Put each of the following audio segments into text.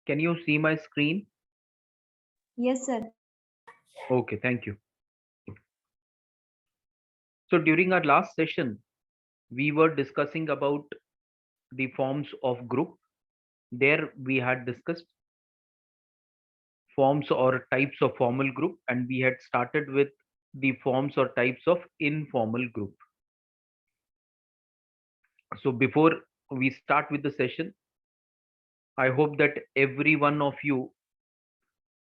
Can you see my screen? Yes, sir. Okay, thank you. So during our last session, we were discussing about the forms of group. There we had discussed forms or types of formal group, and we had started with the forms or types of informal group. So before we start with the session, I hope that every one of you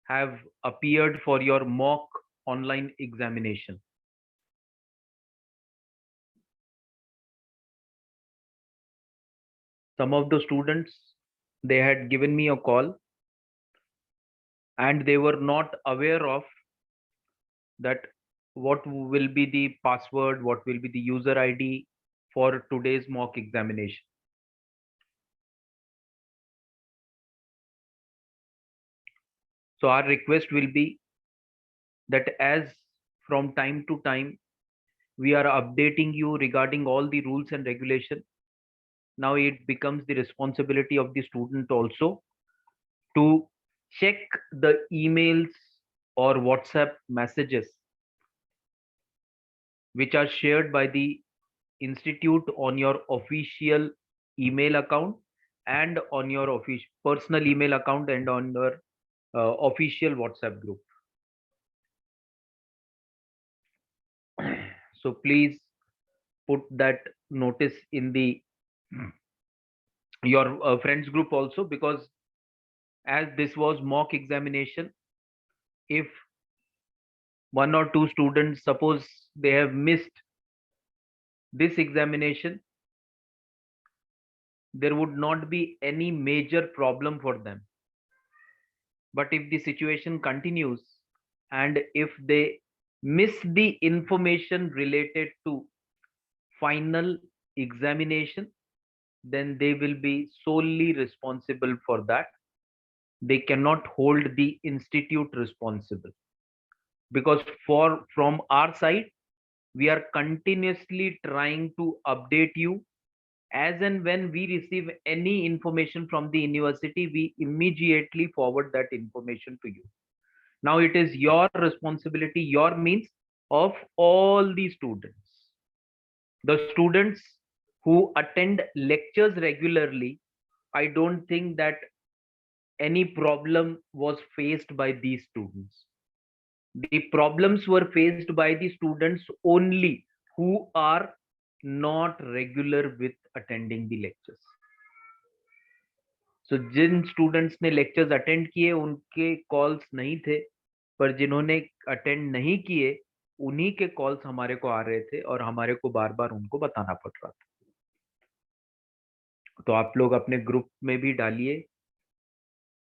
have appeared for your mock online examination. Some of the students, they had given me a call and they were not aware of that what will be the password, what will be the user ID for today's mock examination. So our request will be that as from time to time we are updating you regarding all the rules and regulation, now it becomes the responsibility of the student also to check the emails or WhatsApp messages which are shared by the institute on your official email account and on your personal email account and on your official WhatsApp group. So please put that notice in the your friends group also, because as this was mock examination, if one or two students suppose they have missed this examination, there would not be any major problem for them. But if the situation continues and if they miss the information related to final examination, then they will be solely responsible for that. They cannot hold the institute responsible, because for from our side we are continuously trying to update you. As and when we receive any information from the university, we immediately forward that information to you. Now it is your responsibility, your means, of all the students. The students who attend lectures regularly, I don't think that any problem was faced by these students. The problems were faced by the students only who are not regular with attending the lectures. So जिन students ने lectures attend किए उनके calls नहीं थे, पर जिन्होंने attend नहीं किए उन्हीं के कॉल्स हमारे को आ रहे थे और हमारे को बार बार उनको बताना पड़ रहा था. तो आप लोग अपने ग्रुप में भी डालिए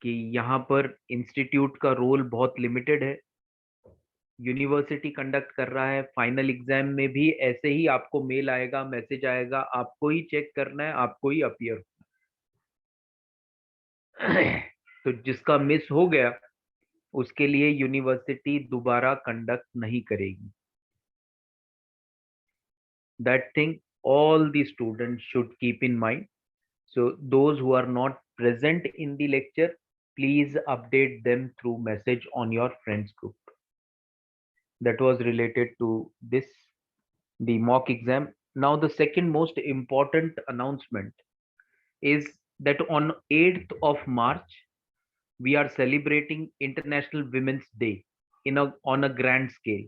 कि यहाँ पर इंस्टीट्यूट का रोल बहुत लिमिटेड है. यूनिवर्सिटी कंडक्ट कर रहा है. फाइनल एग्जाम में भी ऐसे ही आपको मेल आएगा, मैसेज आएगा, आपको ही चेक करना है, आपको ही अपीयर. तो जिसका मिस हो गया उसके लिए यूनिवर्सिटी दोबारा कंडक्ट नहीं करेगी. That thing all the students should keep in mind. So those who are not present in the lecture, please update them through message on your friends group. That was related to this, the mock exam. Now the second most important announcement is that on 8th of March we are celebrating International Women's Day on a grand scale.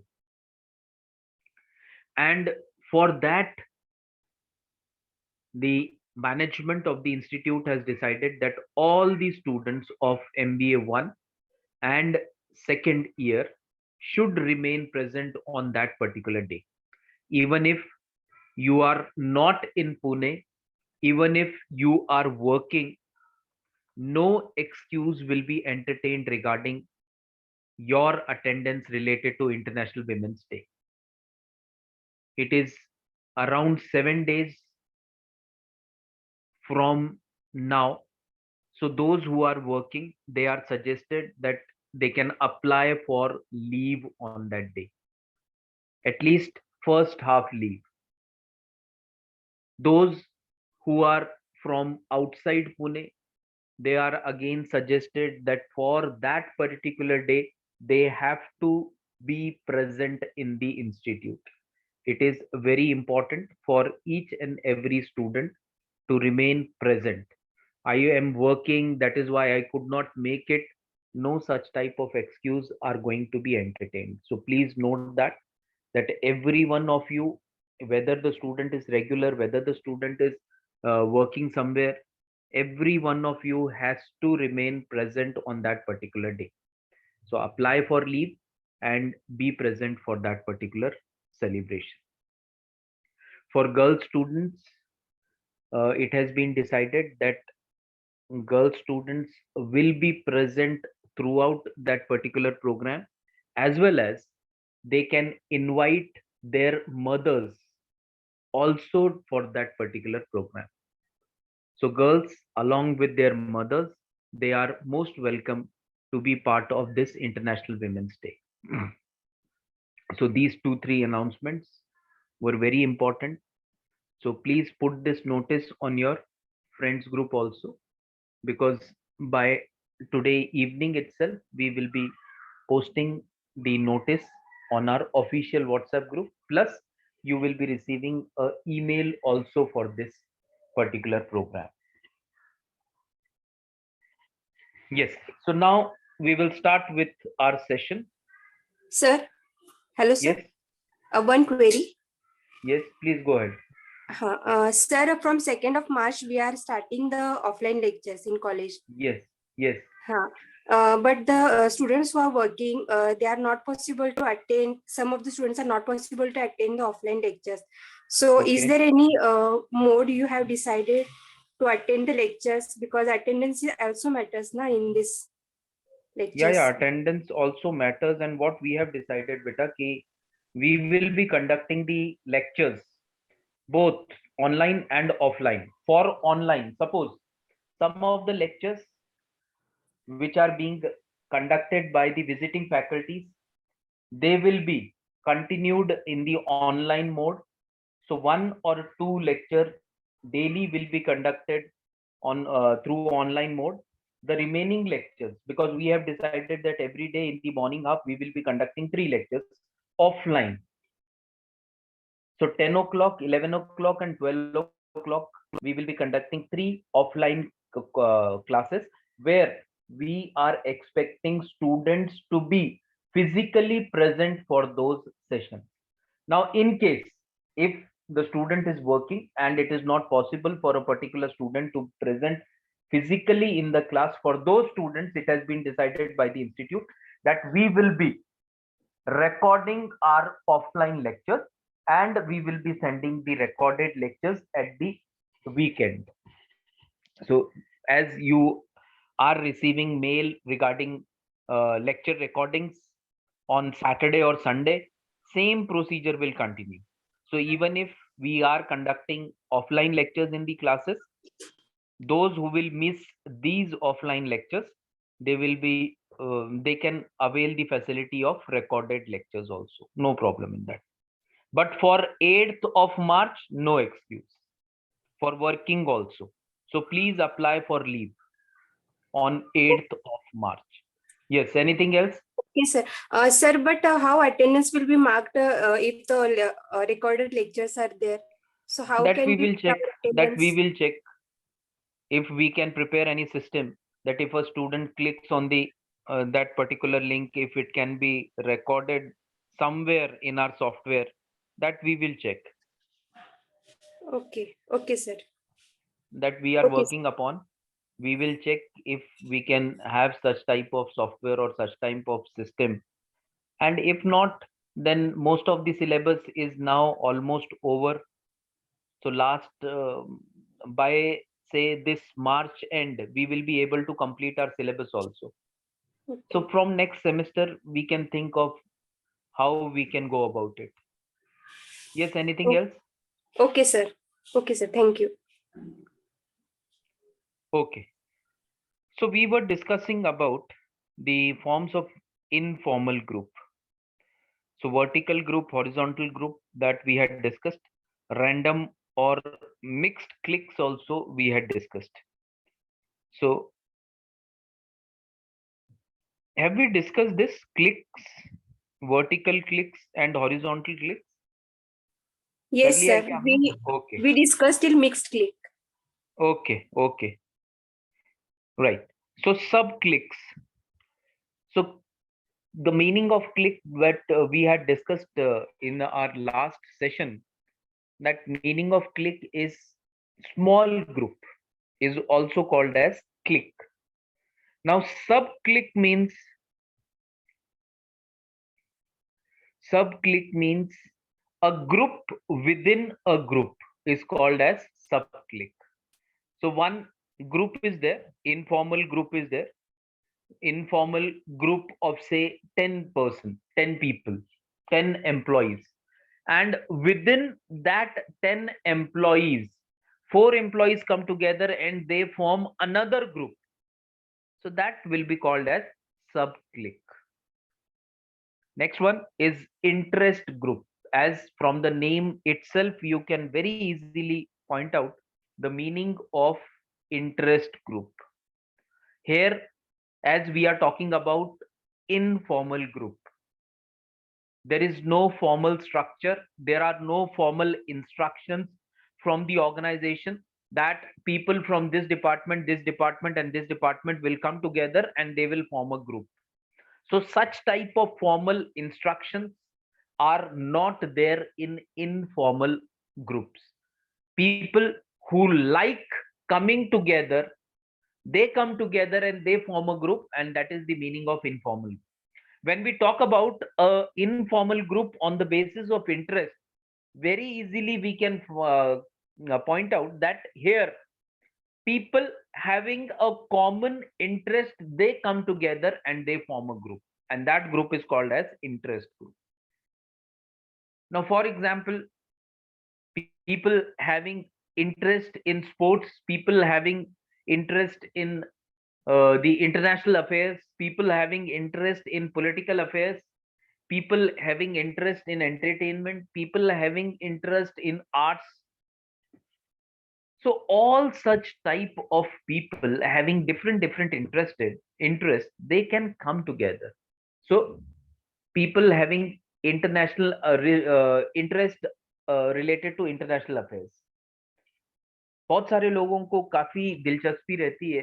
And for that, the management of the institute has decided that all the students of MBA 1 and second year should remain present on that particular day. Even if you are not in Pune, even if you are working, no excuse will be entertained regarding your attendance related to International Women's Day. It is around 7 days from now. So those who are working, they are suggested that they can apply for leave on that day, at least first half leave. Those who are from outside Pune, they are again suggested that for that particular day, they have to be present in the institute. It is very important for each and every student to remain present. I am working, that is why I could not make it. No such type of excuse are going to be entertained. So please note that every one of you, whether the student is regular, whether the student is working somewhere, every one of you has to remain present on that particular day. So apply for leave and be present for that particular celebration. For girl students, it has been decided that girl students will be present throughout that particular program, as well as they can invite their mothers also for that particular program. So girls along with their mothers, they are most welcome to be part of this International Women's Day. So these two three announcements were very important. So please put this notice on your friends group also, because by today evening itself we will be posting the notice on our official WhatsApp group, plus you will be receiving a email also for this particular program. Yes, so now we will start with our session. Sir, hello sir. Yes, One query. yes, please go ahead. Sir, from 2nd of March, we are starting the offline lectures in college. Yes, yes. But the students who are working, they are not possible to attend. Some of the students are not possible to attend the offline lectures. So is Okay. there any mode you have decided to attend the lectures? Because attendance also matters na, in this lectures. Yeah, attendance also matters, and what we have decided, beta, ki we will be conducting the lectures both online and offline. For online, suppose some of the lectures which are being conducted by the visiting faculties, they will be continued in the online mode. So one or two lecture daily will be conducted on through online mode. The remaining lectures, because we have decided that every day in the morning half we will be conducting three lectures offline. So 10 o'clock, 11 o'clock, and 12 o'clock, we will be conducting three offline classes, where we are expecting students to be physically present for those sessions. Now, in case if the student is working and it is not possible for a particular student to present physically in the class, for those students, it has been decided by the institute that we will be recording our offline lectures, and we will be sending the recorded lectures at the weekend. So as you are receiving mail regarding lecture recordings on Saturday or Sunday, same procedure will continue. So even if we are conducting offline lectures in the classes, those who will miss these offline lectures, they will be they can avail the facility of recorded lectures also. No problem in that. But for 8th of March, no excuse. For working also. So please apply for leave on 8th of March. Yes, anything else? Okay, sir. Sir, but how attendance will be marked if the recorded lectures are there? So how That can we we will check. That we attendance? will check if we can prepare any system that if a student clicks on the that particular link, if it can be recorded somewhere in our software, that we will check. Okay, okay, sir. That we are Okay, sir. working upon. We will check if we can have such type of software or such type of system, and if not, then most of the syllabus is now almost over. So last by say this March end, we will be able to complete our syllabus also. Okay. So from next semester, we can think of how we can go about it. Yes, anything else? Okay, sir. Okay, sir. Thank you. Okay. So we were discussing about the forms of informal group. So vertical group, horizontal group that we had discussed, random or mixed clicks also we had discussed. So Have we discussed this clicks, vertical clicks and horizontal clicks? कर Yes, लिया है sir. क्या हमने? Okay. We discussed till mixed click. Okay. Right. So sub clicks. So the meaning of click that we had discussed in our last session, that meaning of click is small group, is also called as click. Now sub click means a group within a group is called as sub click. So one group is there, informal group is there, informal group of say 10 people, 10 employees, and within that 10 employees, 4 employees come together and they form another group. So that will be called as sub click. Next one is interest group. As from the name itself, you can very easily point out the meaning of interest group. Here, as we are talking about informal group, there is no formal structure, there are no formal instructions from the organization that people from this department, and this department will come together and they will form a group. So such type of formal instructions are not there in informal groups. People who like coming together, they come together and they form a group, and that is the meaning of informal. When we talk about a informal group on the basis of interest, very easily we can point out that here people having a common interest, they come together and they form a group, and that group is called as interest group. Now for example, people having interest in sports, people having interest in the international affairs, people having interest in political affairs, people having interest in entertainment, people having interest in arts. So all such type of people having different interests, they can come together. So people having international interest related to international affairs, बहुत सारे लोगों को काफी दिलचस्पी रहती है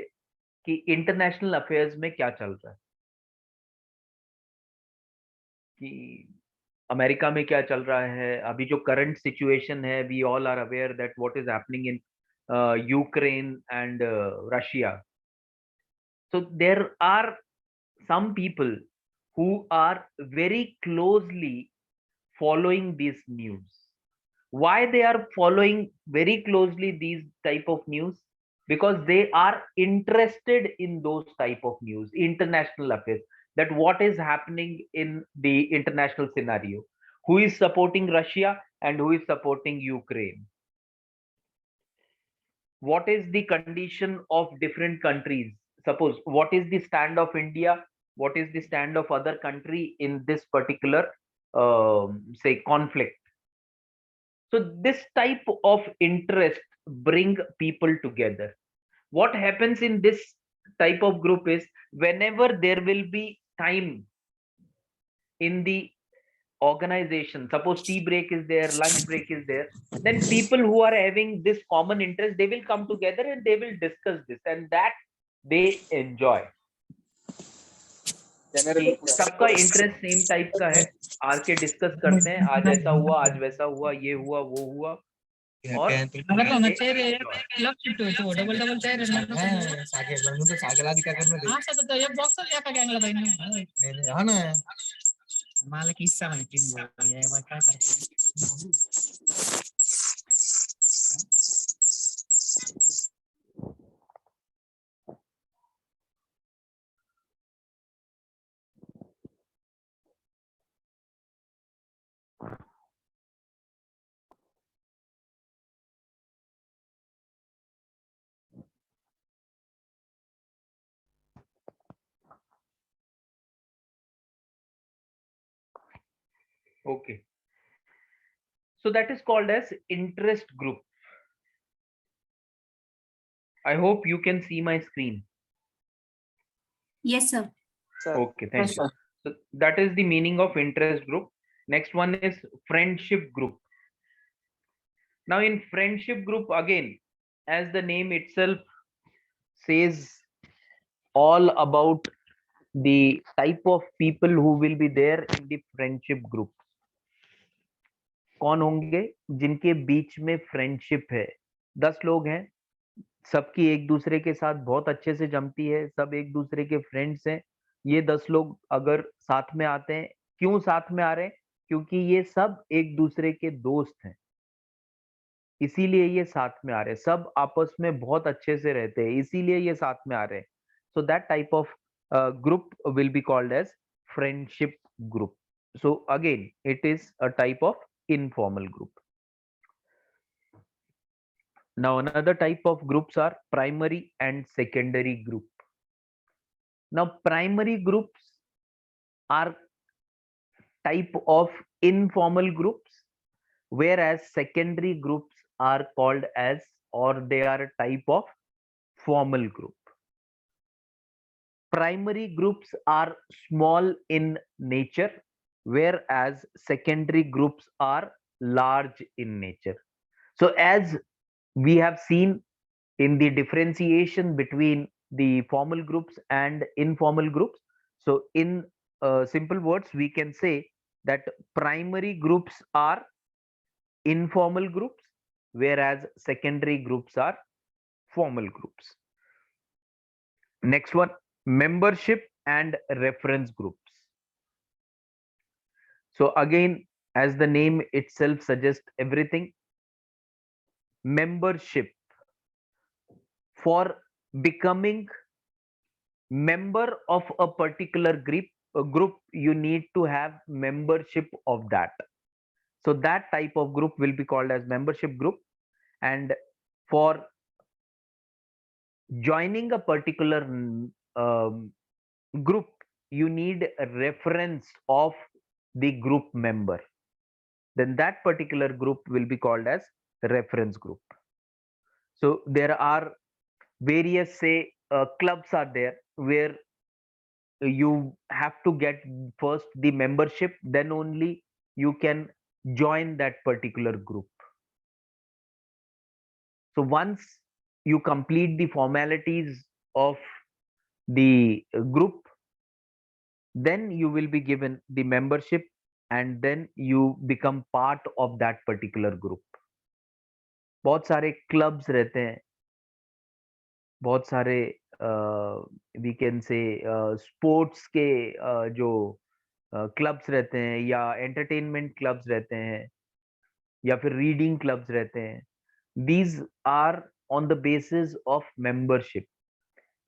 कि international affairs में क्या चल रहा है, कि अमेरिका में क्या चल रहा है, अभी जो करंट सिचुएशन है, we all are aware that what is happening in Ukraine and Russia. So there are some people who are very closely following these news. Why they are following very closely these type of news? Because they are interested in those type of news, international affairs, that what is happening in the international scenario, who is supporting Russia and who is supporting Ukraine, what is the condition of different countries, suppose what is the stand of India, what is the stand of other country in this particular say conflict. So this type of interest bring people together. What happens in this type of group is, whenever there will be time in the organization, suppose tea break is there, lunch break is there, then people who are having this common interest, they will come together and they will discuss this, and that they enjoy. सबका interest same type का है, आके discuss करते हैं, आज ऐसा हुआ, आज वैसा हुआ, ये हुआ, वो हुआ, और डबल डबल चेयर है सागे तो सागला दिखा करना हां सब तो एक बॉक्स या का गैंगला भाई ने हां ना मला किस्सा माहिती नाही ये काय करते. okay, so that is called as interest group. I hope you can see my screen. Yes, sir. Okay, thank you. So that is the meaning of interest group. Next one is friendship group. Now in friendship group, again, as the name itself says, all about the type of people who will be there in the friendship group. कौन होंगे जिनके बीच में friendship है? 10 लोग हैं, सबकी एक दूसरे के साथ बहुत अच्छे से जमती है, सब एक दूसरे के फ्रेंड्स हैं। ये 10 लोग अगर साथ में आते हैं, क्यों साथ में आ रहे हैं? क्योंकि ये सब एक दूसरे के दोस्त हैं, इसीलिए ये साथ में आ रहे हैं। सब आपस में बहुत अच्छे से रहते हैं, इसीलिए ये साथ में आ रहे हैं। सो that type of group will be called as friendship group. So again, it is a type of informal group. Now another type of groups are primary and secondary group. Now primary groups are type of informal groups, whereas secondary groups are called as, or they are a type of formal group. Primary groups are small in nature, whereas secondary groups are large in nature. So as we have seen in the differentiation between the formal groups and informal groups, so in simple words we can say that primary groups are informal groups, whereas secondary groups are formal groups. Next one, membership and reference groups. So again, as the name itself suggests everything, membership. For becoming member of a particular group, you need to have membership of that. So that type of group will be called as membership group. And for joining a particular group, you need a reference of the group member. Then that particular group will be called as reference group. So there are various, say, clubs are there where you have to get first the membership, then only you can join that particular group. So once you complete the formalities of the group, then you will be given the membership and then you become part of that particular group. बहुत सारे clubs रहते हैं, बहुत सारे we can say sports के जो clubs रहते हैं, या एंटरटेनमेंट क्लब्स रहते हैं, या फिर रीडिंग क्लब्स रहते हैं. These are on the basis of membership.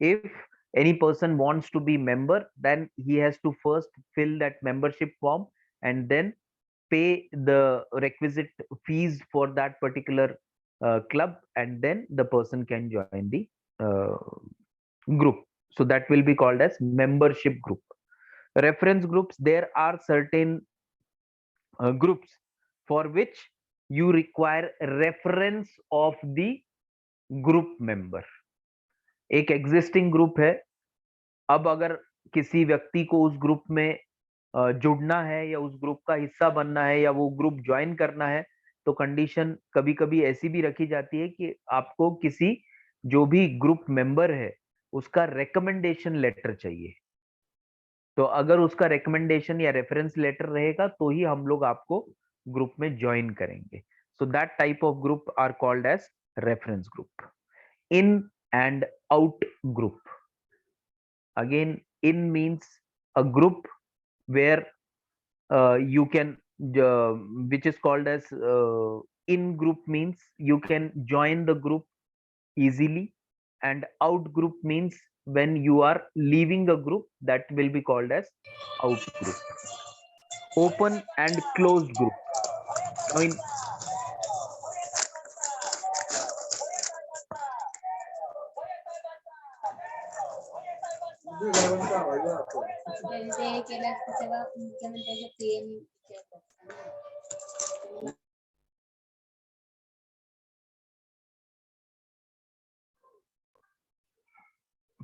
If any person wants to be member, then he has to first fill that membership form and then pay the requisite fees for that particular club, and then the person can join the group. So that will be called as membership group. Reference groups, there are certain groups for which you require reference of the group member. एक existing group है, अब अगर किसी व्यक्ति को उस group में जुड़ना है या उस ग्रुप का हिस्सा बनना है या वो ग्रुप ज्वाइन करना है, तो कंडीशन कभी कभी ऐसी भी रखी जाती है कि आपको किसी जो भी ग्रुप मेंबर है उसका रिकमेंडेशन लेटर चाहिए. तो अगर उसका रिकमेंडेशन या रेफरेंस लेटर रहेगा तो ही हम लोग आपको ग्रुप में ज्वाइन करेंगे. So that type of group are called as reference group. In and out group. Again, in means a group where you can which is called as in group means you can join the group easily, and out group means when you are leaving a group, that will be called as out group. Open and closed group. Now in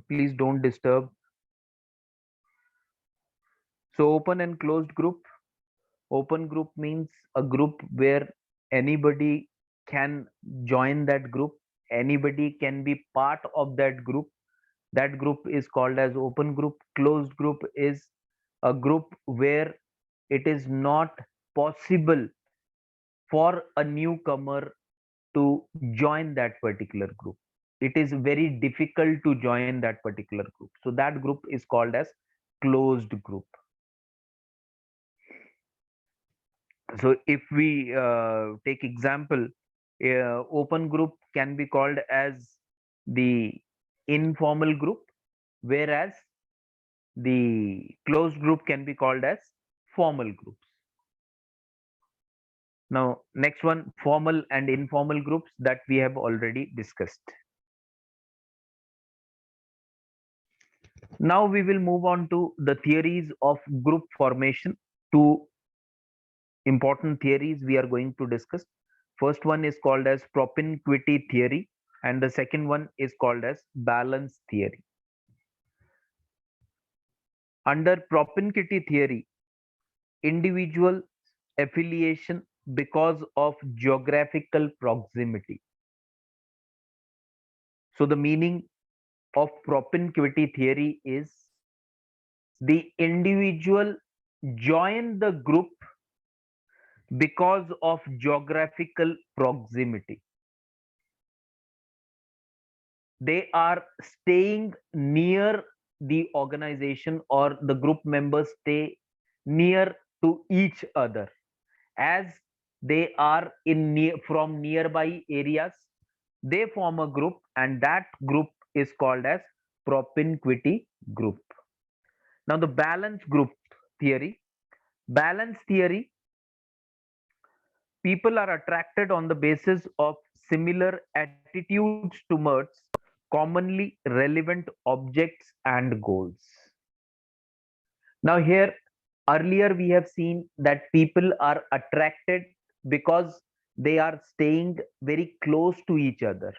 please don't disturb. So open and closed group. Open group means a group where anybody can join that group. Anybody can be part of that group. That group is called as open group. Closed group is a group where it is not possible for a newcomer to join that particular group. It is very difficult to join that particular group. So that group is called as closed group. So if we take example, open group can be called as the informal group, whereas the closed group can be called as formal groups. Now, next one, formal and informal groups that we have already discussed. Now we will move on to the theories of group formation. Two important theories we are going to discuss. First one is called as propinquity theory, and the second one is called as balance theory. Under propinquity theory, individual affiliation because of geographical proximity. So the meaning of propinquity theory is the individual join the group because of geographical proximity. They are staying near the organization, or the group members stay near to each other, as they are in from nearby areas. They form a group, and that group is called as propinquity group. Now the balance group theory. Balance theory, people are attracted on the basis of similar attitudes towards commonly relevant objects and goals. Now, here earlier we have seen that people are attracted because they are staying very close to each other.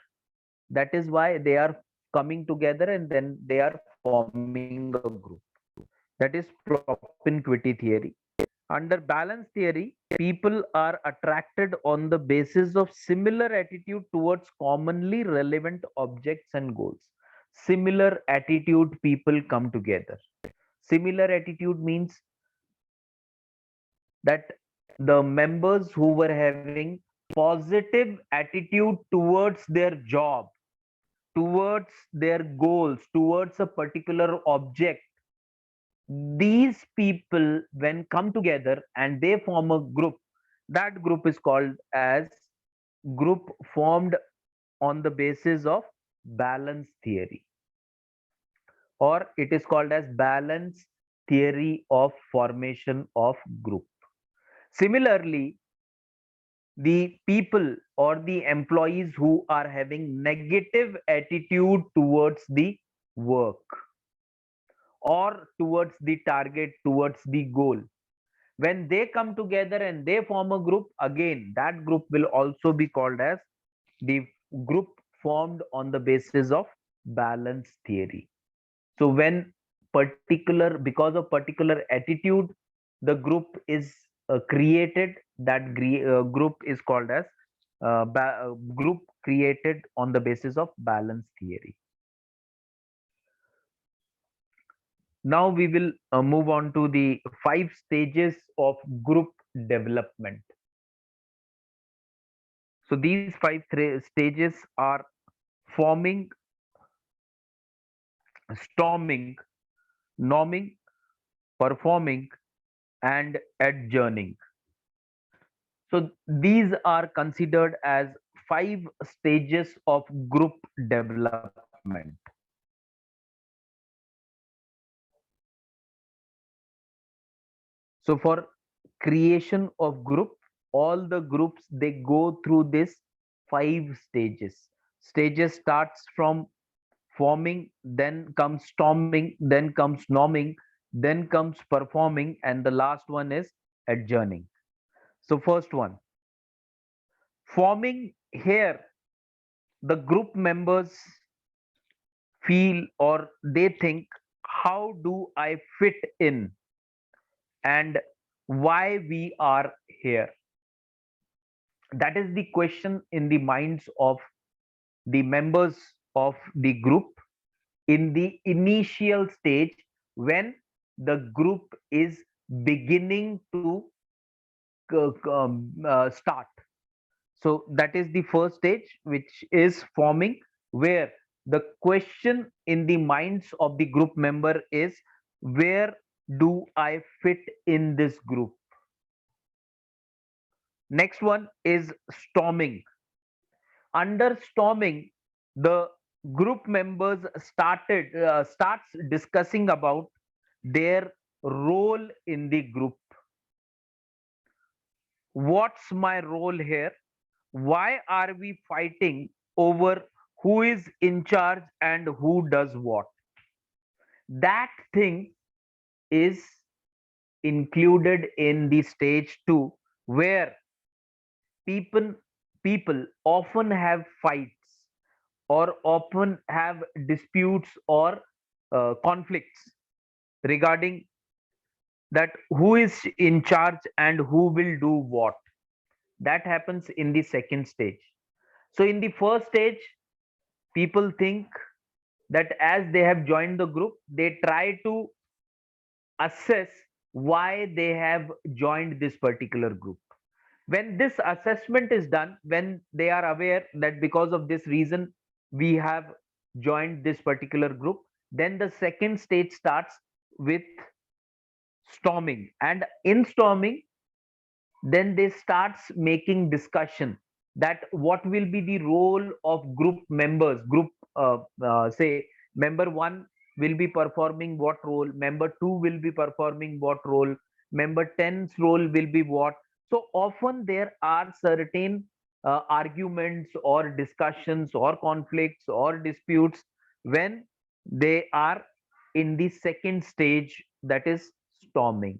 That is why they are coming together and then they are forming a group. That is propinquity theory. Under balance theory, people are attracted on the basis of similar attitude towards commonly relevant objects and goals. Similar attitude people come together. Similar attitude means that the members who were having positive attitude towards their job, towards their goals, towards a particular object, these people when come together and they form a group, that group is called as group formed on the basis of balance theory, or it is called as balance theory of formation of group. Similarly, the people or the employees who are having negative attitude towards the work or towards the target, towards the goal, when they come together and they form a group, again that group will also be called as the group formed on the basis of balance theory. So when particular, because of particular attitude, the group is created, that group is called as group created on the basis of balance theory. Now we will move on to the 5 stages of group development. So these 5 stages are forming, storming, norming, performing, and adjourning. So these are considered as 5 stages of group development. So for creation of group, all the groups, they go through this 5 stages. Stages starts from forming, then comes storming, then comes norming, then comes performing, and the last one is adjourning. So first one, forming. Here the group members feel or they think, how do I fit in? and why we are here. That is the question in the minds of the members of the group in the initial stage, when the group is beginning to start. So that is the first stage, which is forming, where the question in the minds of the group member is, where do I fit in this group? Next one is storming. Under storming, the group members starts discussing about their role in the group. What's my role here? Why are we fighting over who is in charge and who does what? That thing is included in the stage 2, where people people often have fights, or often have disputes, or conflicts regarding that who is in charge and who will do what. That happens in the second stage. So in the first stage, people think that as they have joined the group, they try to assess why they have joined this particular group. When this assessment is done, when they are aware that because of this reason we have joined this particular group, then the second stage starts with storming. And in storming, then they starts making discussion that what will be the role of group members. Say member 1 will be performing what role, member 2 will be performing what role, member 10's role will be what. So often there are certain arguments or discussions or conflicts or disputes when they are in the second stage, that is storming.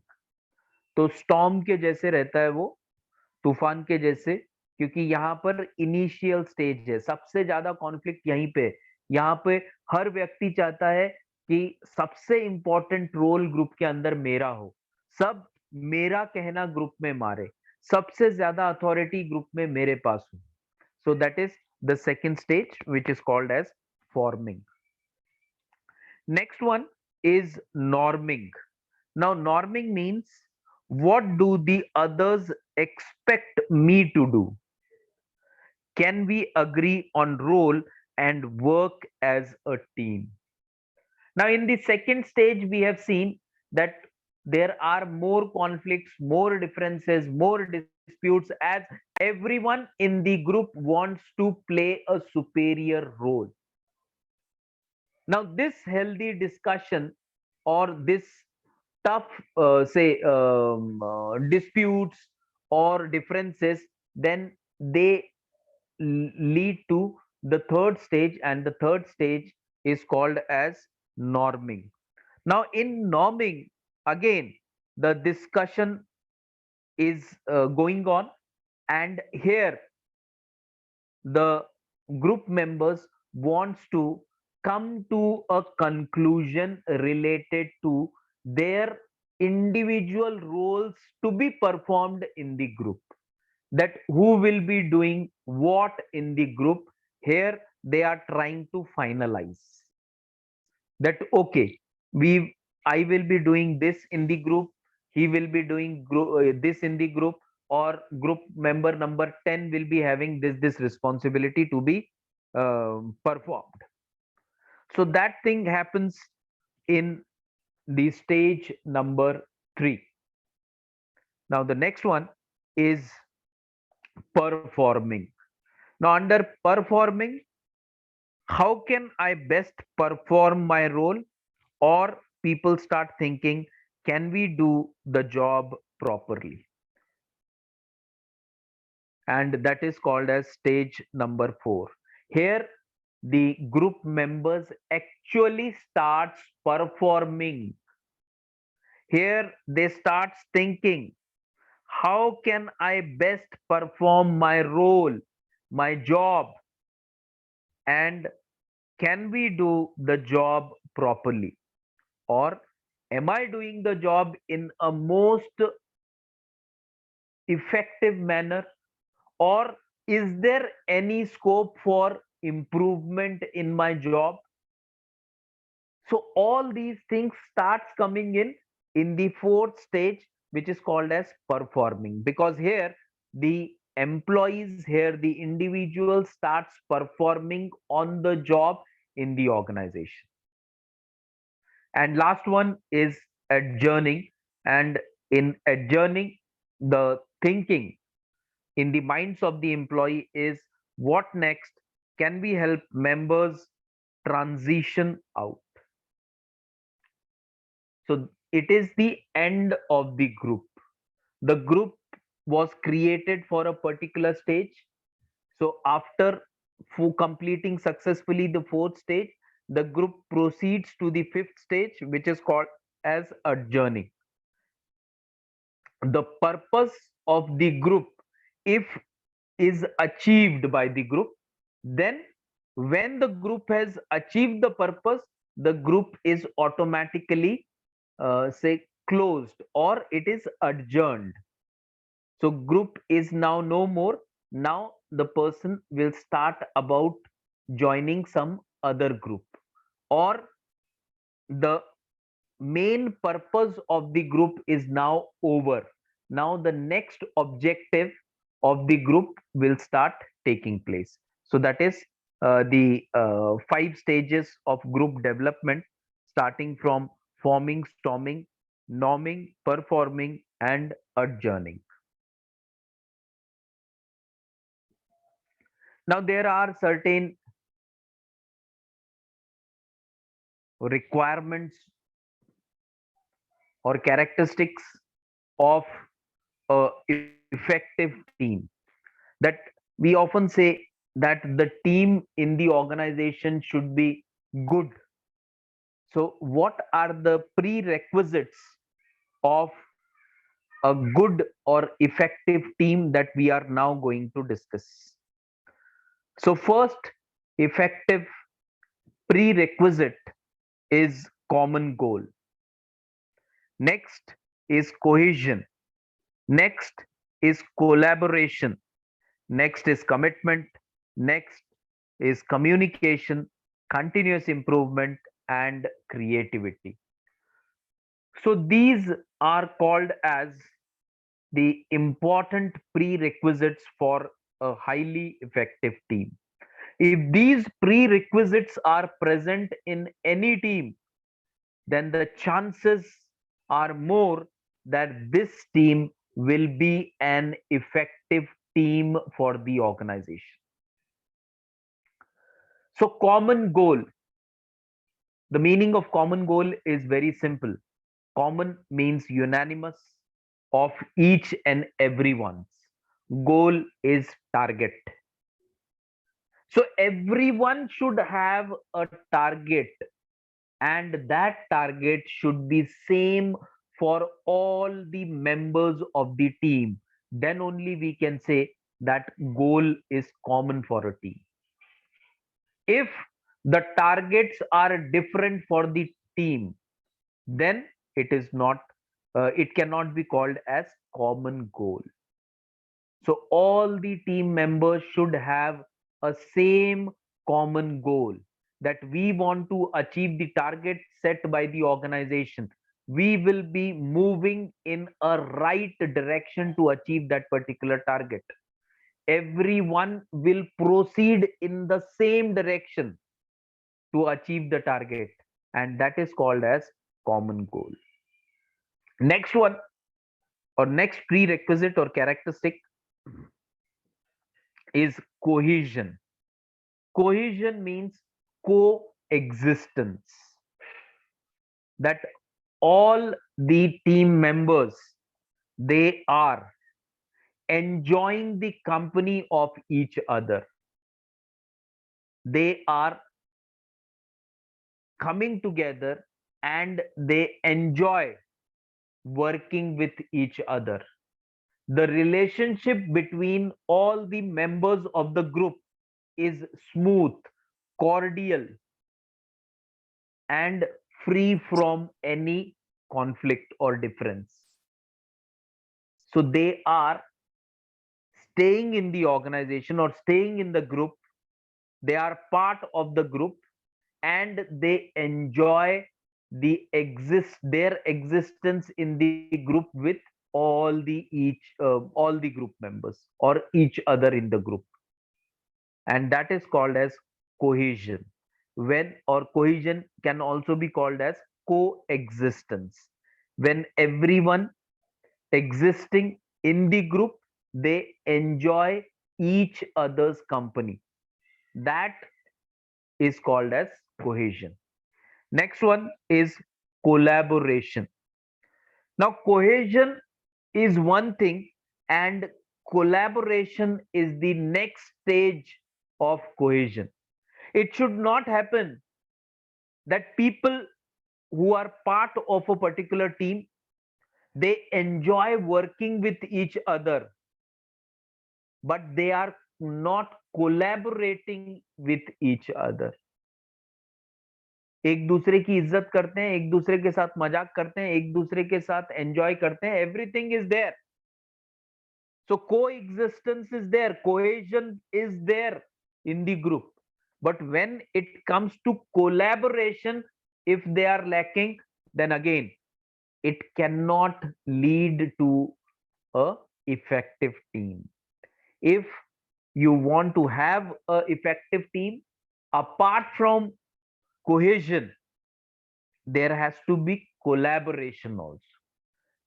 तो storm के जैसे रहता है वो, तूफान के जैसे, क्योंकि यहाँ पर इनिशियल स्टेज है, सबसे ज्यादा कॉन्फ्लिक्ट यहीं पे। यहाँ पे हर व्यक्ति चाहता है कि सबसे इंपॉर्टेंट रोल ग्रुप के अंदर मेरा हो, सब मेरा कहना ग्रुप में मारे, सबसे ज्यादा अथॉरिटी ग्रुप में मेरे पास हो. So that is the second stage which is called as forming. Next one is norming. Now, norming means, what do the others expect me to do? Can we agree on role and work as a team? Now, in the second stage, we have seen that there are more conflicts, more differences, more disputes, as everyone in the group wants to play a superior role. Now, this healthy discussion, or this tough, disputes or differences, then they lead to the third stage, and the third stage is called as norming. Now, in norming, again, the discussion is going on, and here the group members wants to come to a conclusion related to their individual roles to be performed in the group, that who will be doing what in the group. Here they are trying to finalize that, okay, we I will be doing this in the group, he will be doing this in the group, or group member number 10 will be having this responsibility to be performed. So that thing happens in the stage number 3. Now the next one is performing. Now under performing, how can I best perform my role? Or people start thinking, can we do the job properly? And that is called as stage number 4. Here the group members actually starts performing. Here they start thinking, how can I best perform my role, my job, and can we do the job properly? Or Am I doing the job in a most effective manner, or is there any scope for improvement in my job? So all these things starts coming in the fourth stage, which is called as performing, because here the employees, here the individual starts performing on the job in the organization. And last one is adjourning. And in adjourning, the thinking in the minds of the employee is, what next? Can we help members transition out? So it is the end of the group. The group was created for a particular stage. So after completing successfully the fourth stage, the group proceeds to the fifth stage, which is called as adjourning. The purpose of the group, if is achieved by the group, then when the group has achieved the purpose, the group is automatically say closed, or it is adjourned. So group is now no more. Now the person will start about joining some other group, or the main purpose of the group is now over. Now the next objective of the group will start taking place. So that is the five stages of group development, starting from forming, storming, norming, performing, and adjourning. Now there are certain requirements or characteristics of a effective team, that we often say that the team in the organization should be good. So what are the prerequisites of a good or effective team that we are now going to discuss? So first effective prerequisite is common goal. Next is cohesion. Next is collaboration. Next is commitment. Next is communication, continuous improvement, and creativity. So these are called as the important prerequisites for a highly effective team. If these prerequisites are present in any team, then the chances are more that this team will be an effective team for the organization. So common goal, the meaning of common goal is very simple. Common means unanimous, of each and everyone's. Goal is target. So everyone should have a target, and that target should be same for all the members of the team. Then only we can say that goal is common for a team. If the targets are different for the team, then it is not, it cannot be called as common goal. So all the team members should have a same common goal, that we want to achieve the target set by the organization. We will be moving in a right direction to achieve that particular target. Everyone will proceed in the same direction to achieve the target, and that is called as common goal. Next one, or next prerequisite or characteristic, is cohesion. Cohesion means coexistence, that all the team members, they are enjoying the company of each other. They are coming together and they enjoy working with each other. The relationship between all the members of the group is smooth, cordial, and free from any conflict or difference. So they are staying in the organization or staying in the group. They are part of the group and they enjoy their existence in the group with all the group members or each other in the group, and that is called as cohesion. When or cohesion can also be called as coexistence. When everyone existing in the group, they enjoy each other's company. That is called as cohesion. Next one is collaboration. Now, cohesion is one thing, and collaboration is the next stage of cohesion. It should not happen that people who are part of a particular team, they enjoy working with each other, but they are not collaborating with each other. एक दूसरे की इज्जत करते हैं, एक दूसरे के साथ मजाक करते हैं, एक दूसरे के साथ एंजॉय करते हैं, everything is there. So coexistence is there, cohesion is there in the group. But when it comes to collaboration, if they are lacking, then again, it cannot lead to a effective team. If you want to have a effective team, apart from cohesion, there has to be collaboration also.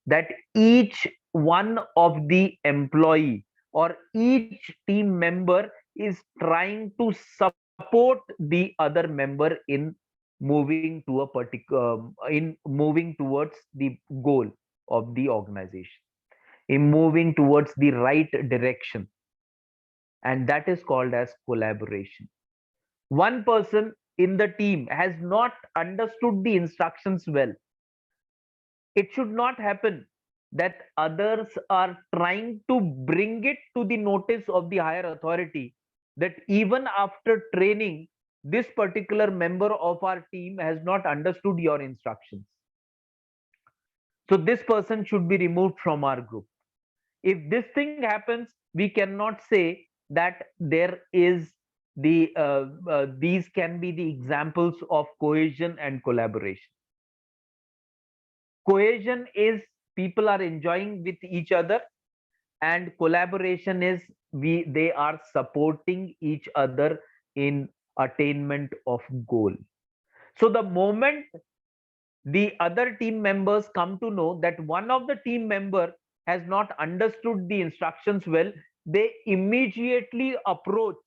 That each one of the employee or each team member is trying to support the other member in moving to a particular in moving towards the goal of the organization, in moving towards the right direction, and that is called as collaboration. One person in the team has not understood the instructions well. It should not happen that others are trying to bring it to the notice of the higher authority that even after training, this particular member of our team has not understood your instructions. So this person should be removed from our group. If this thing happens, we cannot say that there is these can be the examples of cohesion and collaboration. Cohesion is people are enjoying with each other, and collaboration is they are supporting each other in attainment of goal. So the moment the other team members come to know that one of the team member has not understood the instructions well, they immediately approach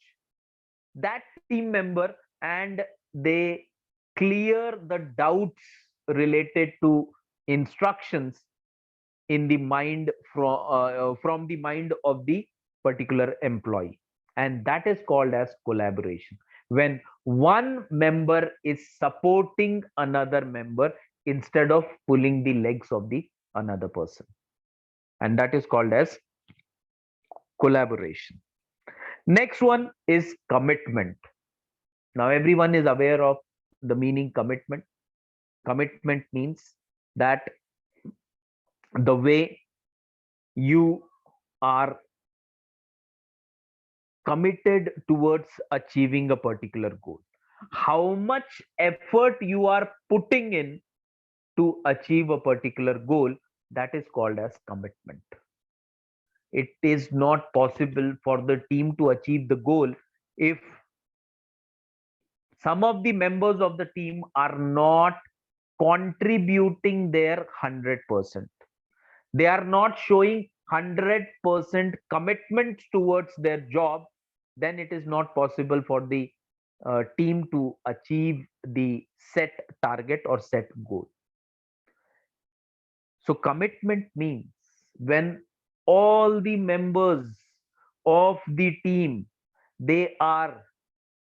that team member and they clear the doubts related to instructions in the mind from the mind of the particular employee, and that is called as collaboration, when one member is supporting another member instead of pulling the legs of the another person, and that is called as collaboration. Next one is commitment. Now everyone is aware of the meaning commitment. Commitment means that the way you are committed towards achieving a particular goal, how much effort you are putting in to achieve a particular goal, that is called as commitment. It is not possible for the team to achieve the goal if some of the members of the team are not contributing their 100%. They are not showing 100% commitment towards their job, then it is not possible for the team to achieve the set target or set goal. So commitment means when all the members of the team, they are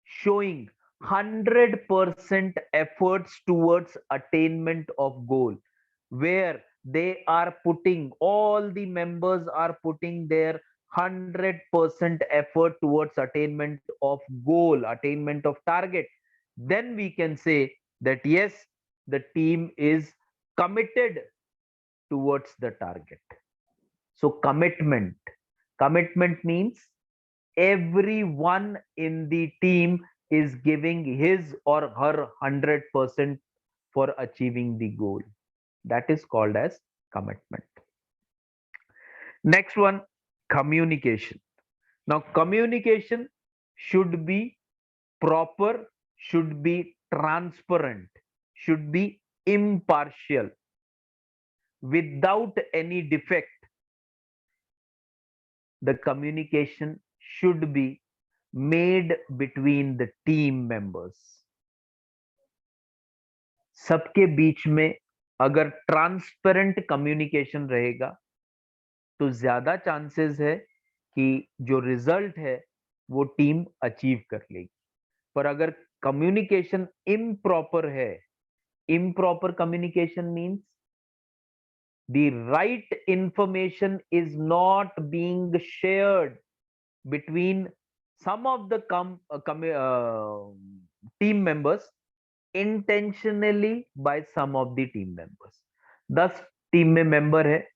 showing 100% efforts towards attainment of goal, where they are putting, all the members are putting their 100% effort towards attainment of goal, attainment of target, then we can say that yes, the team is committed towards the target. So commitment means everyone in the team is giving his or her 100% for achieving the goal. That is called as commitment. Next one, communication. Now, communication should be proper, should be transparent, should be impartial, without any defect. The communication should be made between the team members. सबके बीच में अगर transparent communication रहेगा तो ज्यादा chances है कि जो result है वो टीम अचीव कर लेगी. पर अगर कम्युनिकेशन इम्प्रॉपर है, improper communication means the right information is not being shared between some of the team members intentionally by some of the team members. 10 team में मेंबर है,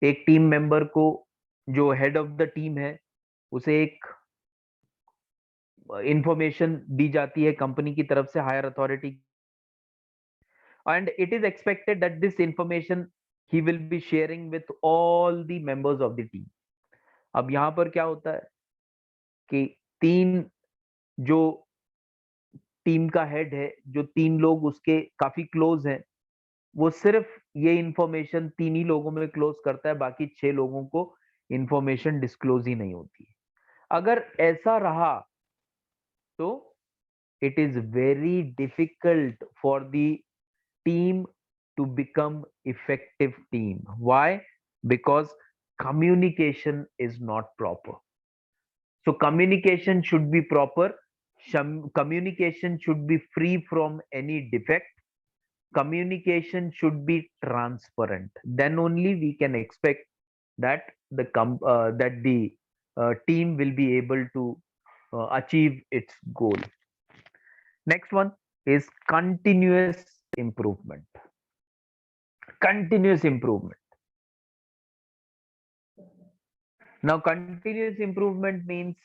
एक टीम मेंबर को जो हेड ऑफ द टीम है उसे एक information दी जाती है कंपनी की तरफ से, higher authority, and it is expected that this information he will be sharing with all the members of the team. अब यहां पर क्या होता है कि तीन जो टीम का हेड है, जो 3 लोग उसके काफी क्लोज हैं, वो सिर्फ ये इंफॉर्मेशन 3 ही लोगों में क्लोज करता है, बाकी 6 लोगों को इंफॉर्मेशन डिस्क्लोज ही नहीं होती है. अगर ऐसा रहा तो it is very difficult for the team to become effective team. Why? Because communication is not proper. So communication should be proper. Communication should be free from any defect. Communication should be transparent. Then only we can expect that the team will be able to achieve its goal. Next one is continuous improvement. Continuous improvement. Now, continuous improvement means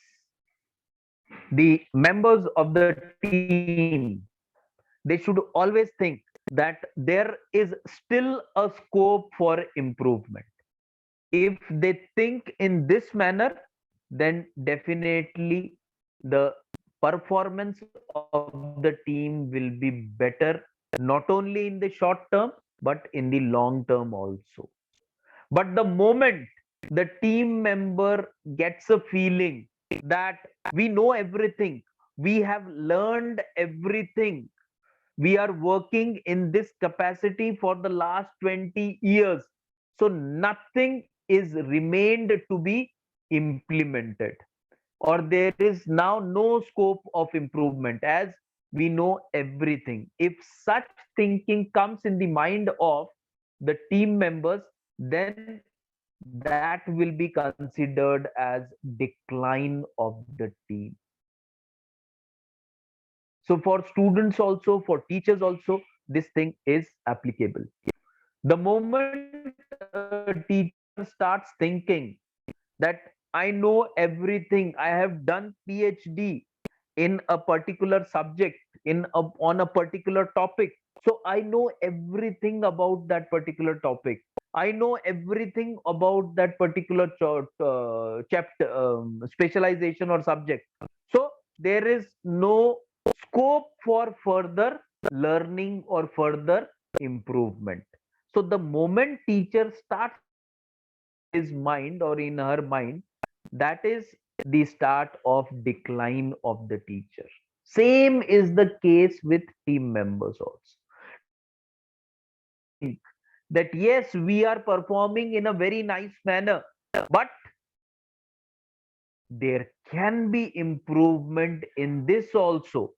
the members of the team, they should always think that there is still a scope for improvement. If they think in this manner, then definitely the performance of the team will be better, not only in the short term, but in the long term also. But the moment the team member gets a feeling that we know everything, we have learned everything, we are working in this capacity for the last 20 years, so nothing is remained to be implemented, or there is now no scope of improvement as we know everything. If such thinking comes in the mind of the team members, then that will be considered as decline of the team. So for students also, for teachers also, this thing is applicable. The moment a teacher starts thinking that I know everything, I have done PhD in a particular subject, on a particular topic, so I know everything about that particular topic, I know everything about that particular chapter, specialization or subject, so there is no scope for further learning or further improvement. So the moment teacher starts his mind or in her mind, that is the start of decline of the teacher. Same is the case with team members also. That yes, we are performing in a very nice manner, but there can be improvement in this also.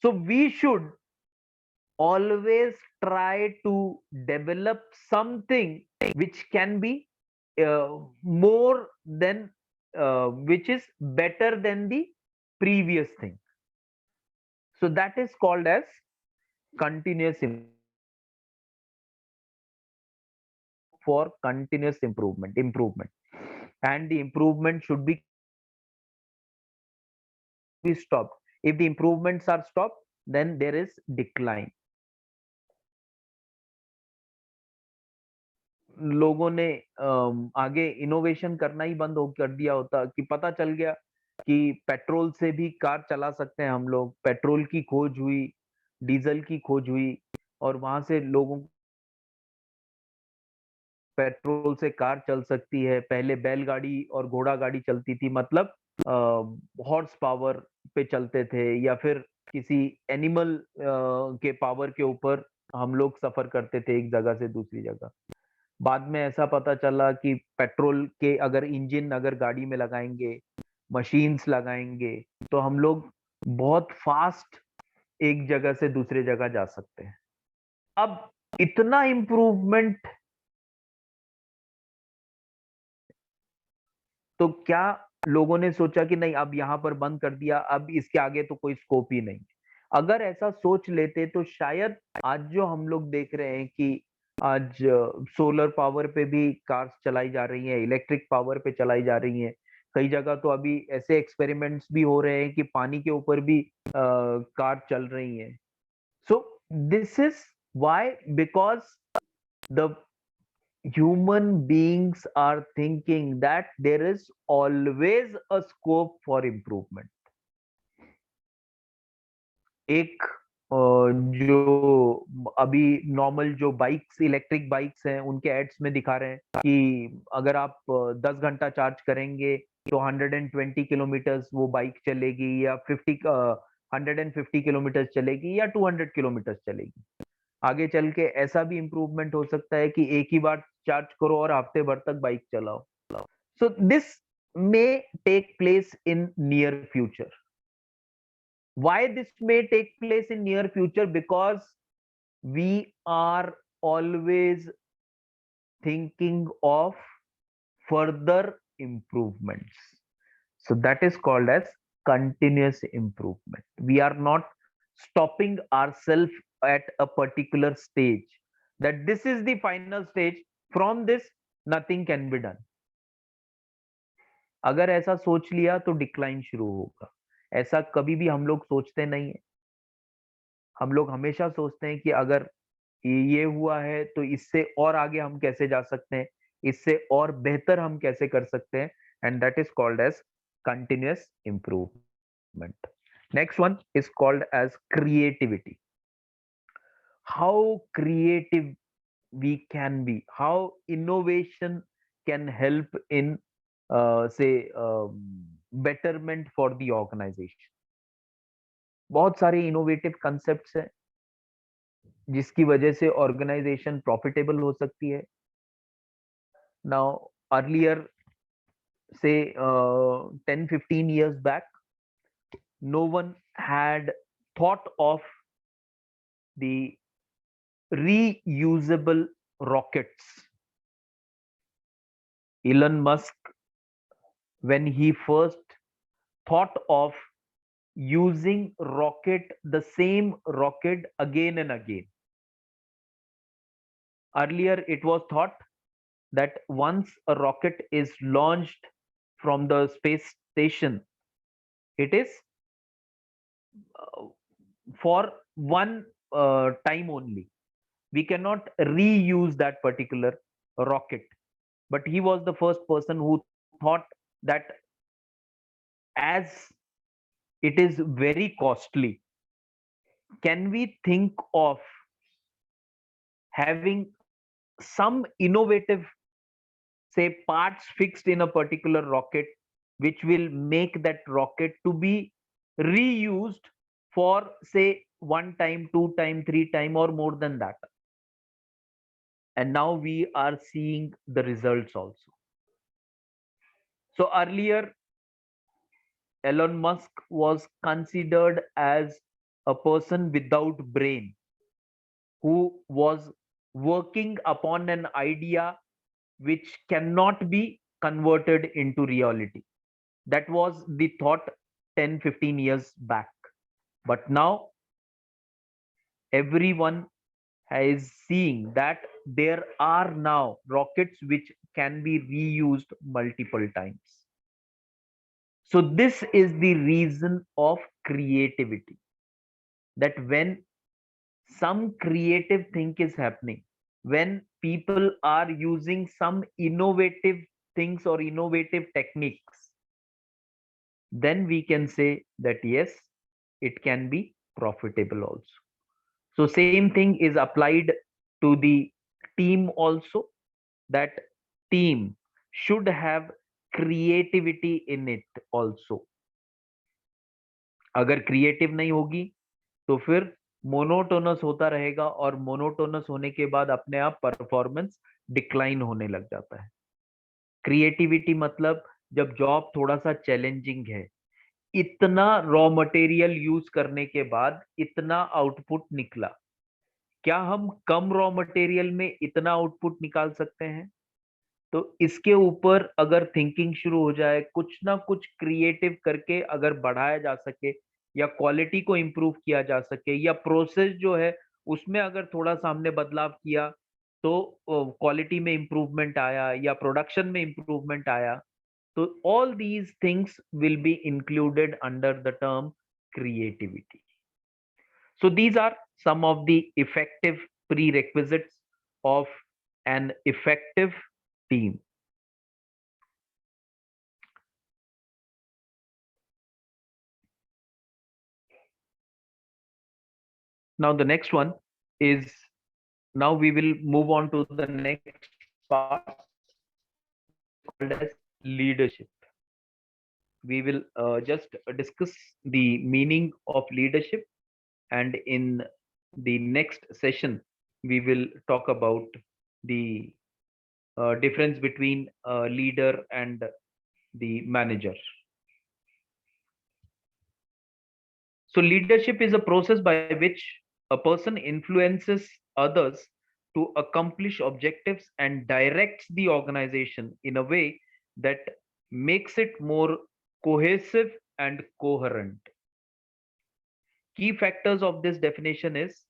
So we should always try to develop something which can be more than which is better than the previous thing. So that is called as continuous improvement. for continuous improvement, and the improvement should be stopped. If the improvements are stopped, then there is decline. लोगों ने आगे innovation करना ही बंद कर दिया होता कि पता चल गया कि पेट्रोल से भी कार चला सकते हैं हम लोग, पेट्रोल की खोज हुई, डीजल की खोज हुई, और वहां से लोगों पेट्रोल से कार चल सकती है। पहले बैलगाड़ी और घोड़ा गाड़ी चलती थी, मतलब हॉर्स पावर पे चलते थे, या फिर किसी एनिमल के पावर के ऊपर हम लोग सफर करते थे एक जगह से दूसरी जगह। बाद में ऐसा पता चला कि पेट्रोल के अगर इंजन अगर गाड़ी में लगाएंगे, मशीन्स लगाएंगे, तो हम लोग बहुत फास्ट एक जगह से दूसरे जगह जा सकते हैं। अब इतना इम्प्रूवमेंट, तो क्या लोगों ने सोचा कि नहीं अब यहां पर बंद कर दिया, अब इसके आगे तो कोई स्कोप ही नहीं। अगर ऐसा सोच लेते तो शायद आज जो हम लोग देख रहे हैं कि आज सोलर पावर पे भी कार्स चलाई जा रही हैं, इलेक्ट्रिक पावर पे चलाई जा रही हैं, कई जगह तो अभी ऐसे एक्सपेरिमेंट्स भी हो रहे हैं कि पानी के ऊपर भी कार चल रही हैं। So this is why, because the human beings are thinking that there is always a scope for improvement. एक जो अभी नॉर्मल जो बाइक्स, इलेक्ट्रिक बाइक्स हैं, उनके एड्स में दिखा रहे हैं कि अगर आप 10 घंटा चार्ज करेंगे तो 120 किलोमीटर्स वो बाइक चलेगी, या 150 किलोमीटर्स चलेगी, या 200 किलोमीटर्स चलेगी। आगे चल के ऐसा भी इम्प्रूवमेंट हो सकता है कि एक ही बार चार्ज करो और हफ्ते भर तक बाइक चलाओ। So this may take place in near future. Why this may take place in near future? Because we are always thinking of further improvements. So that is called as continuous improvement. We are not stopping ourselves at a particular stage, that this is the final stage, from this nothing can be done. अगर ऐसा सोच लिया तो decline शुरू होगा। ऐसा कभी भी हम लोग सोचते नहीं है। हम लोग हमेशा सोचते हैं कि अगर ये हुआ है तो इससे और आगे हम कैसे जा सकते हैं, इससे और बेहतर हम कैसे कर सकते हैं, and that is called as continuous improvement. Next one is called as creativity. How creative we can be, how innovation can help in say betterment for the organization. बहुत सारे इनोवेटिव कंसेप्ट्स हैं जिसकी वजह से ऑर्गेनाइजेशन प्रॉफिटेबल हो सकती है। Now earlier say 10-15 years back, no one had thought of the reusable rockets. Elon Musk, when he first thought of using the same rocket again and again. Earlier it was thought that once a rocket is launched from the space station, it is for one time only. We cannot reuse that particular rocket. But he was the first person who thought that as it is very costly, can we think of having some innovative, say, parts fixed in a particular rocket, which will make that rocket to be reused for, say, 1 time, 2 time, 3 time, or more than that. And now we are seeing the results also. So earlier, Elon Musk was considered as a person without brain, who was working upon an idea which cannot be converted into reality. That was the thought 10-15 years back. But now everyone is seeing that there are now rockets which can be reused multiple times. So this is the reason of creativity, that when some creative thing is happening, when people are using some innovative things or innovative techniques, then we can say that yes, it can be profitable also. So same thing is applied to the team also, that team should have creativity in it also. अगर creative नहीं होगी तो फिर monotonous होता रहेगा, और monotonous होने के बाद अपने आप परफॉर्मेंस डिक्लाइन होने लग जाता है. क्रिएटिविटी मतलब जब जॉब थोड़ा सा चैलेंजिंग है, इतना रॉ मटेरियल यूज करने के बाद इतना आउटपुट निकला, क्या हम कम रॉ मटेरियल में इतना आउटपुट निकाल सकते हैं? तो इसके ऊपर अगर थिंकिंग शुरू हो जाए, कुछ ना कुछ क्रिएटिव करके अगर बढ़ाया जा सके, या क्वालिटी को इम्प्रूव किया जा सके, या प्रोसेस जो है उसमें अगर थोड़ा सा हमने बदलाव किया तो क्वालिटी में इम्प्रूवमेंट आया या प्रोडक्शन में इम्प्रूवमेंट आया, तो all these things will be included under the term creativity. So these are some of the effective prerequisites of an effective team. Now the next one is, now we will move on to the next part called as leadership. We will just discuss the meaning of leadership, and in the next session we will talk about the difference between leader and the manager. So leadership is a process by which a person influences others to accomplish objectives and directs the organization in a way that makes it more cohesive and coherent. Key factors of this definition is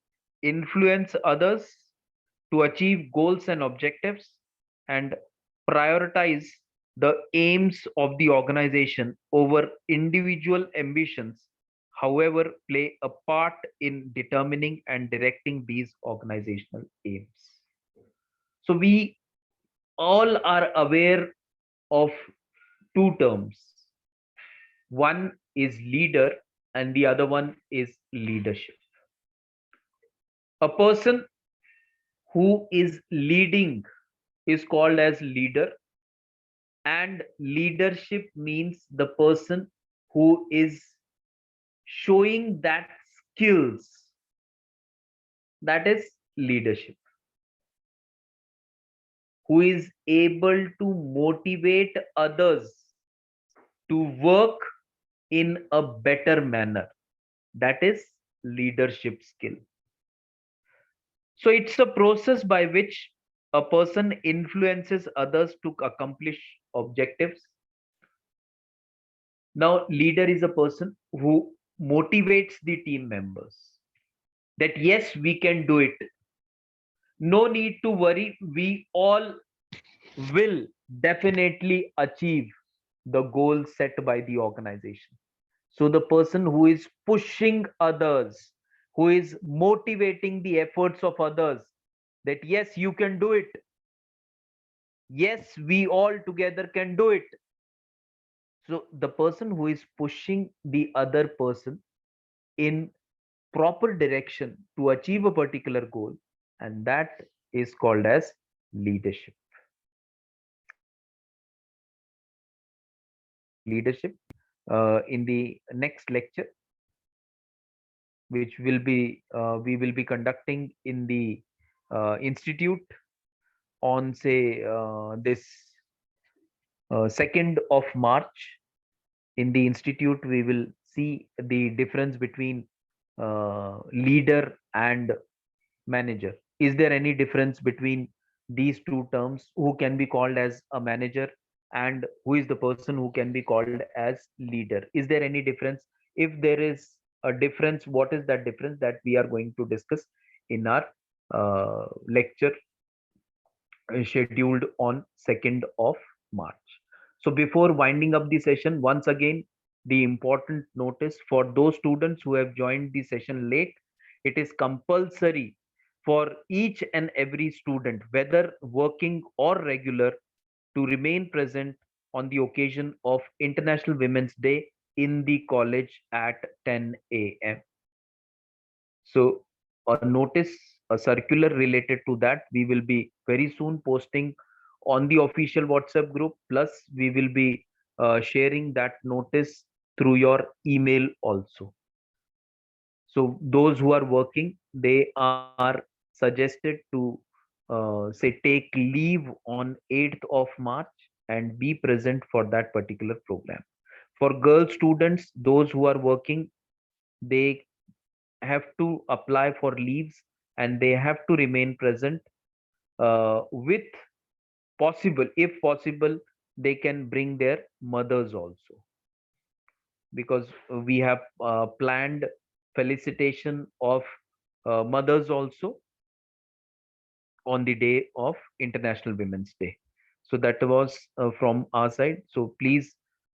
influence others to achieve goals and objectives, and prioritize the aims of the organization over individual ambitions, however, play a part in determining and directing these organizational aims. So we all are aware of two terms. One is leader and the other one is leadership. A person who is leading is called as leader, and leadership means the person who is showing that skills, that is leadership, who is able to motivate others to work in a better manner, that is leadership skill. So it's a process by which a person influences others to accomplish objectives. Now, leader is a person who motivates the team members that yes, we can do it. No need to worry. We all will definitely achieve the goal set by the organization. So the person who is pushing others, who is motivating the efforts of others, that yes, you can do it. Yes, we all together can do it. So the person who is pushing the other person in proper direction to achieve a particular goal, and that is called as leadership. Leadership in the next lecture, which will be we will be conducting in the institute on say this 2nd of March. In the institute we will see the difference between leader and manager. Is there any difference between these two terms? Who can be called as a manager and who is the person who can be called as leader? Is there any difference? If there is a difference, what is that difference that we are going to discuss in our lecture scheduled on 2nd of March. So before winding up the session, once again, the important notice for those students who have joined the session late, it is compulsory for each and every student, whether working or regular, to remain present on the occasion of International Women's Day in the college at 10 a.m. So a notice, a circular related to that, we will be very soon posting on the official WhatsApp group. Plus, we will be sharing that notice through your email also. So those who are working, they are suggested to say take leave on 8th of March and be present for that particular program. For girl students, those who are working, they have to apply for leaves and they have to remain present with possible, if possible, they can bring their mothers also, because we have planned felicitation of mothers also on the day of International Women's Day. So that was from our side. So please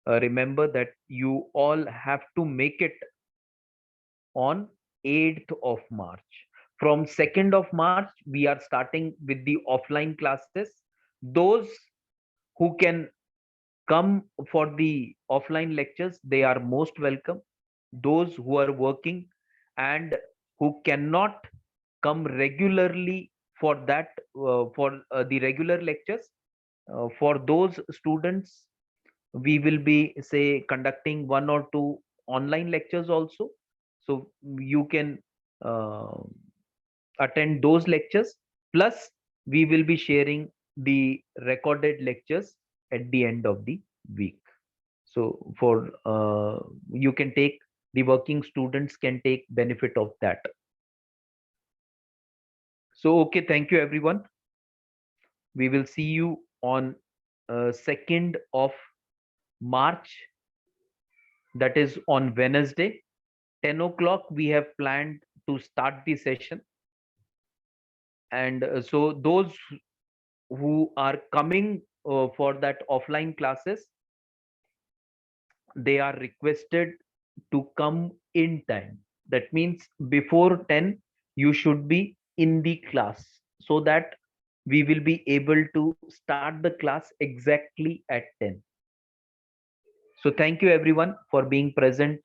remember that you all have to make it on 8th of March. From 2nd of March, we are starting with the offline classes. Those who can come for the offline lectures, they are most welcome. Those who are working and who cannot come regularly for that, for the regular lectures, for those students, we will be, say, conducting one or two online lectures also. So you can uh, attend those lectures. Plus, we will be sharing the recorded lectures at the end of the week. So for you can take, the working students can take benefit of that. So okay, thank you everyone. We will see you on 2nd of March, that is on Wednesday, 10 o'clock. We have planned to start the session. And so those who are coming for that offline classes, they are requested to come in time. That means before 10, you should be in the class, so that we will be able to start the class exactly at 10. So thank you everyone for being present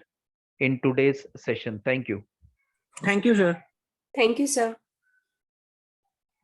in today's session. Thank you. Thank you, sir. Thank you, sir.